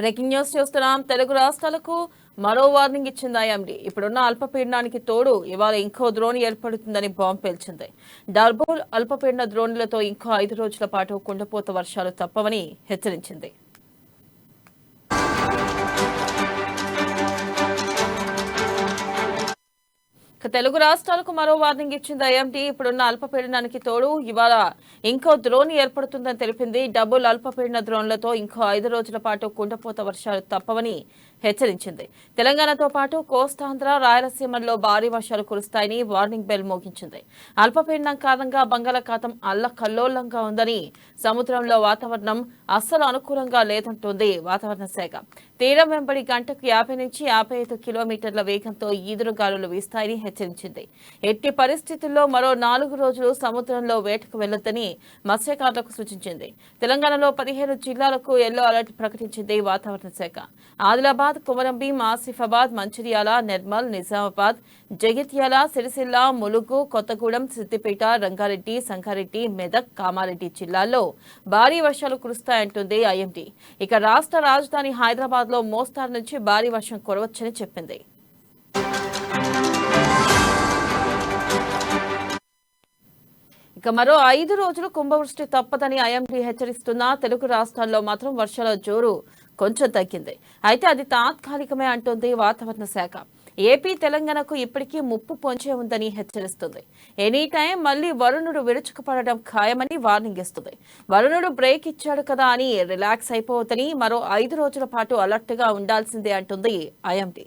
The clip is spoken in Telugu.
బ్రేకింగ్ న్యూస్ చూస్తున్నాం. తెలుగు రాష్ట్రాలకు మరో వార్నింగ్ ఇచ్చింది ఐఎండీ. ఇప్పుడున్న అల్పపీడనానికి తోడు ఇవాళ ఇంకో ద్రోణి ఏర్పడుతుందని బాంబు పేల్చింది. డర్బోల్ అల్పపీడన ద్రోణులతో ఇంకో 5 రోజుల పాటు కుండపోత వర్షాలు తప్పవని హెచ్చరించింది. తెలుగు రాష్ట్రాలకు మరో వార్నింగ్ ఇచ్చింది ఐఎండీ. ఇప్పుడున్న అల్పపీడనానికి తోడు ఇవాళ ఇంకో ద్రోణి ఏర్పడుతుందని తెలిపింది. డబుల్ అల్పపీడన ద్రోణులతో ఇంకో 5 రోజుల పాటు కుండపోత వర్షాలు తప్పవని హెచ్చరించింది. తెలంగాణతో పాటు కోస్తాంధ్ర, రాయలసీమల్లో భారీ వర్షాలు కురుస్తాయని వార్నింగ్ బెల్ మోగించింది. అల్పపీడనం కారణంగా బంగాళాఖాతం అల్లకల్లోలంగా ఉందని, సముద్రంలో వాతావరణం అస్సలు అనుకూలంగా లేదంటోంది వాతావరణ శాఖ. తీరం వెంబడి గంటకు 50 నుంచి 55 కిలోమీటర్ల వేగంతో ఈదురుగాలులు వీస్తాయని హెచ్చరించింది. ఎట్టి పరిస్థితుల్లో మరో 4 రోజులు సముద్రంలో వేటకు వెళ్లొద్దని మత్స్యకారులకు సూచించింది. తెలంగాణలో 15 జిల్లాలకు ఎల్లో అలర్ట్ ప్రకటించింది వాతావరణ శాఖ. ఆదిలాబాద్, కొమరంభీం, ఆసిఫాబాద్, మంచిర్యాల, నిర్మల్, నిజామాబాద్, జగిత్యాల, సిరిసిల్ల, ములుగు, కొత్తగూడెం, సిద్దిపేట, రంగారెడ్డి, సంగారెడ్డి, మెదక్, కామారెడ్డి జిల్లాల్లో భారీ వర్షాలు కురుస్తాయంటుంది ఐఎండీ. ఇక రాష్ట్ర రాజధాని హైదరాబాద్ లో మోస్తారు నుంచి భారీ వర్షం కురవచ్చని చెప్పింది. ఇక మరో 5 రోజులు కుంభవృష్టి తప్పదని ఐఎండీ హెచ్చరిస్తున్నా తెలుగు రాష్ట్రాల్లో మాత్రం వర్షాల జోరు కొంచెం తగ్గింది. అయితే అది తాత్కాలికమే అంటోంది వాతావరణ శాఖ. ఏపీ, తెలంగాణకు ఇప్పటికీ ముప్పు పొంచే ఉందని హెచ్చరిస్తుంది. ఎనీ టైం మళ్లీ వరుణుడు విరుచుకుపడడం ఖాయమని వార్నింగ్ ఇస్తుంది. వరుణుడు బ్రేక్ ఇచ్చాడు కదా అని రిలాక్స్ అయిపోవద్దని, మరో 5 రోజుల పాటు అలర్ట్ గా ఉండాల్సిందే అంటుంది ఐఎండీ.